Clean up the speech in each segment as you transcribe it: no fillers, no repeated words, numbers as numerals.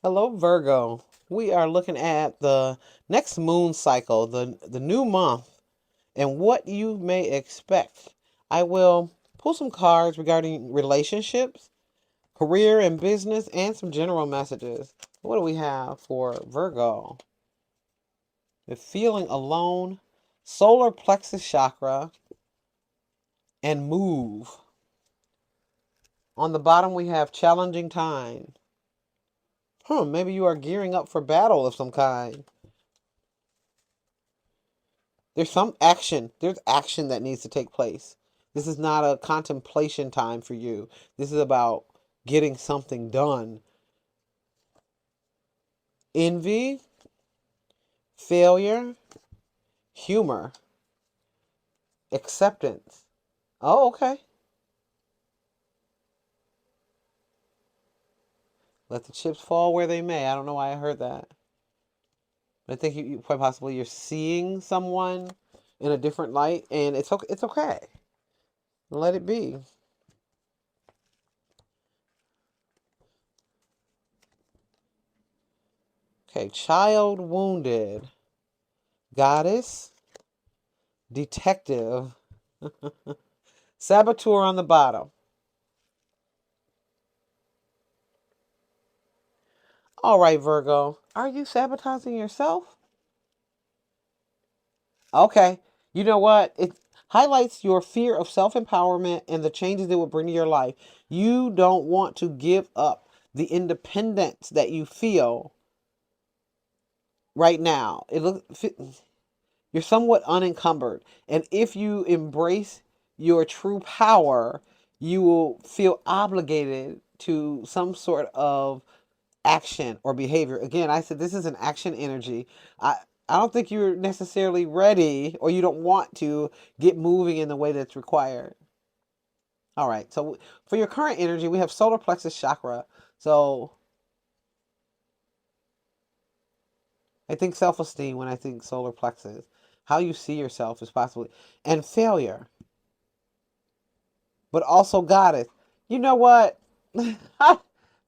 Hello, Virgo. We are looking at the next moon cycle, the new month, and what you may expect. I will pull some cards regarding relationships, career and business, and some general messages. What do we have for Virgo? The feeling alone, solar plexus chakra, and move. On the bottom, we have challenging time. Maybe you are gearing up for battle of some kind. There's some action. There's action that needs to take place. This is not a contemplation time for you. This is about getting something done. Envy, failure, humor, acceptance. Oh, okay. Let the chips fall where they may. I don't know why I heard that. But I think you quite possibly you're seeing someone in a different light, and it's okay. It's okay. Let it be. Okay, child wounded, goddess, detective, saboteur on the bottom. All right, Virgo. Are you sabotaging yourself? Okay. You know what? It highlights your fear of self empowerment and the changes it will bring to your life. You don't want to give up the independence that you feel right now. You're somewhat unencumbered. And if you embrace your true power, you will feel obligated to some sort of action or behavior. Again, I said this is an action energy. I I don't think you're necessarily ready or you don't want to get moving in the way that's required. All right. So for your current energy, we have solar plexus chakra. So I think self-esteem when I think solar plexus. How you see yourself is possibly and failure, but also goddess. You know what?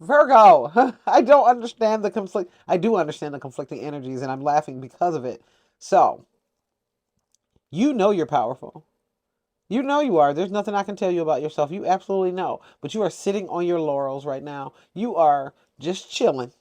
Virgo, I don't understand the conflict. I do understand the conflicting energies, and I'm laughing because of it. So, you know you're powerful. You know you are. There's nothing I can tell you about yourself. You absolutely know. But you are sitting on your laurels right now. You are just chilling.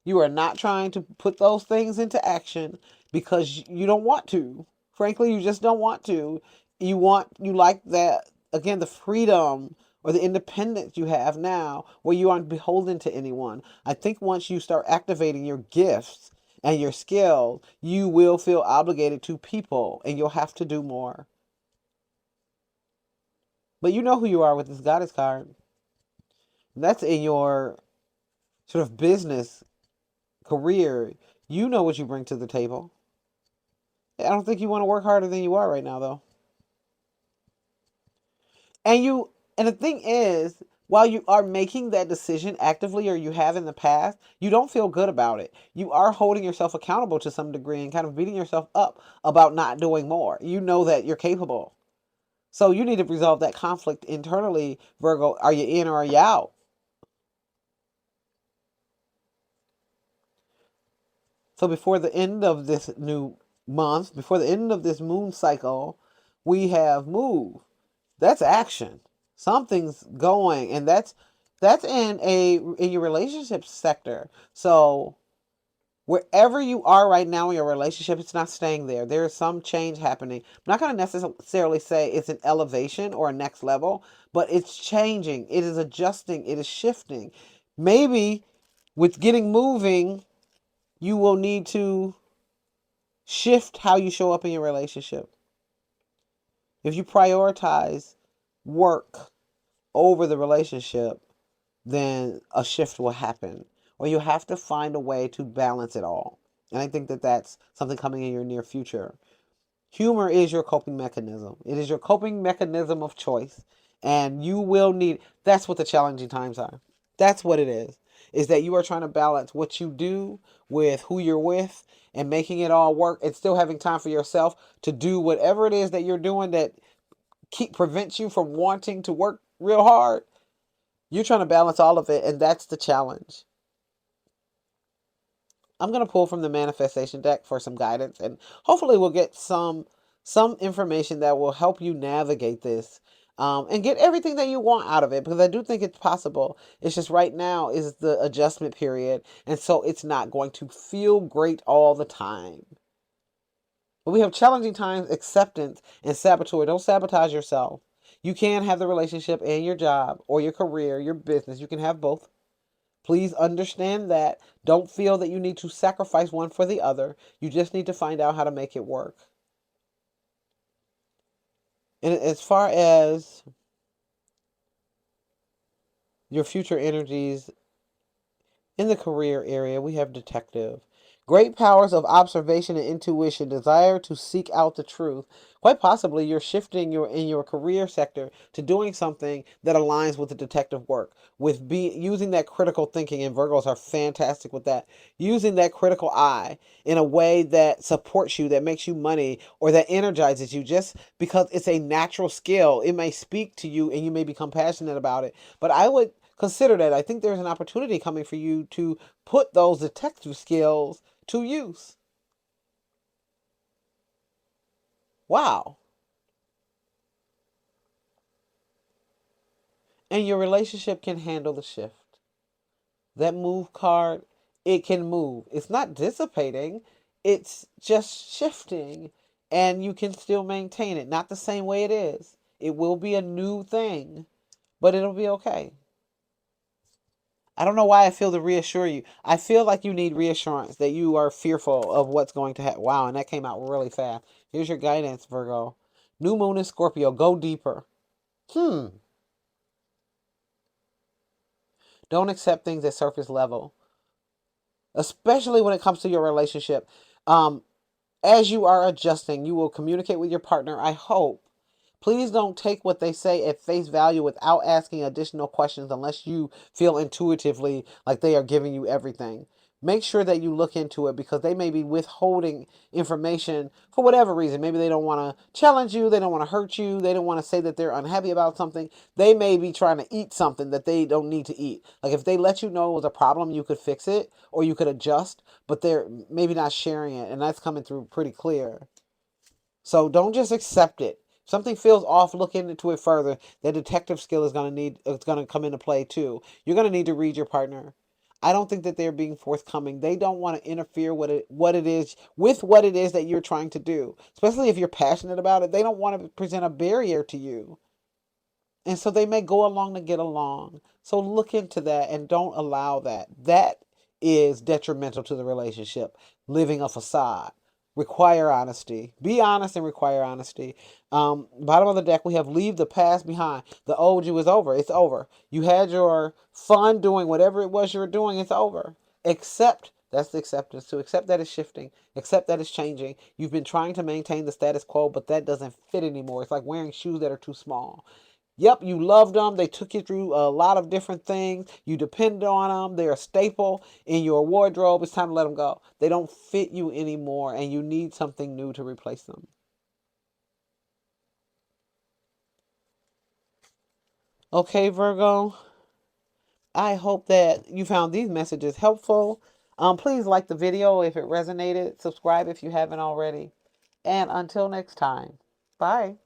You are not trying to put those things into action because you don't want to. Frankly, you just don't want to. You like that, again, the freedom or the independence you have now where you aren't beholden to anyone. I think once you start activating your gifts and your skill, you will feel obligated to people and you'll have to do more. But you know who you are with this goddess card. That's in your sort of business career. You know what you bring to the table. I don't think you want to work harder than you are right now, though. And the thing is, while you are making that decision actively or you have in the past, you don't feel good about it. You are holding yourself accountable to some degree and kind of beating yourself up about not doing more. You know that you're capable. So you need to resolve that conflict internally, Virgo. Are you in or are you out? So before the end of this new month, before the end of this moon cycle, we have move. That's action. Something's going, and that's in your relationship sector. So wherever you are right now in your relationship, it's not staying there. There is some change happening. I'm not going to necessarily say it's an elevation or a next level, but it's changing. It is adjusting. It is shifting. Maybe with getting moving, you will need to shift how you show up in your relationship. If you prioritize work over the relationship, then a shift will happen. Or you have to find a way to balance it all. And I think that that's something coming in your near future. Humor is your coping mechanism. It is your coping mechanism of choice. And you will need, that's what the challenging times are. That's what it is that you are trying to balance what you do with who you're with and making it all work and still having time for yourself to do whatever it is that you're doing that prevents you from wanting to work real hard. You're trying to balance all of it, and that's the challenge. I'm going to pull from the manifestation deck for some guidance, and hopefully we'll get some information that will help you navigate this, and get everything that you want out of it, because I do think it's possible. It's just right now is the adjustment period, and so it's not going to feel great all the time. But we have challenging times, acceptance, and saboteur. Don't sabotage yourself. You can have the relationship and your job, or your career, your business. You can have both. Please understand that. Don't feel that you need to sacrifice one for the other. You just need to find out how to make it work. And as far as your future energies in the career area, we have detective. Great powers of observation and intuition, desire to seek out the truth. Quite possibly you're shifting in your career sector to doing something that aligns with the detective work, with using that critical thinking, and Virgos are fantastic with that. Using that critical eye in a way that supports you, that makes you money, or that energizes you, just because it's a natural skill. It may speak to you and you may become passionate about it. But I would consider that. I think there's an opportunity coming for you to put those detective skills to use. Wow. And your relationship can handle the shift. That move card, it can move. It's not dissipating, it's just shifting, and you can still maintain it. Not the same way it is. It will be a new thing, but it'll be okay. I don't know why I feel to reassure you. I feel like you need reassurance that you are fearful of what's going to happen. Wow, and that came out really fast. Here's your guidance, Virgo. New moon in Scorpio. Go deeper. Don't accept things at surface level, especially when it comes to your relationship. Um, as you are adjusting, you will communicate with your partner, I hope. Please don't take what they say at face value without asking additional questions unless you feel intuitively like they are giving you everything. Make sure that you look into it, because they may be withholding information for whatever reason. Maybe they don't want to challenge you. They don't want to hurt you. They don't want to say that they're unhappy about something. They may be trying to eat something that they don't need to eat. Like if they let you know it was a problem, you could fix it or you could adjust, but they're maybe not sharing it. And that's coming through pretty clear. So don't just accept it. If something feels off, look into it further. That detective skill is it's going to come into play too. You're going to need to read your partner. I don't think that they're being forthcoming. They don't want to interfere with what it is that you're trying to do. Especially if you're passionate about it, they don't want to present a barrier to you. And so they may go along to get along. So look into that and don't allow that. That is detrimental to the relationship. Living a facade. Require honesty. Be honest and require honesty. Bottom of the deck, we have leave the past behind. The old you is over. It's over. You had your fun doing whatever it was you were doing. It's over. Accept. That's the acceptance. To accept that it's shifting. Accept that it's changing. You've been trying to maintain the status quo, but that doesn't fit anymore. It's like wearing shoes that are too small. Yep, you loved them. They took you through a lot of different things. You depended on them. They're a staple in your wardrobe. It's time to let them go. They don't fit you anymore, and you need something new to replace them. Okay, Virgo. I hope that you found these messages helpful. Please like the video if it resonated. Subscribe if you haven't already. And until next time, bye.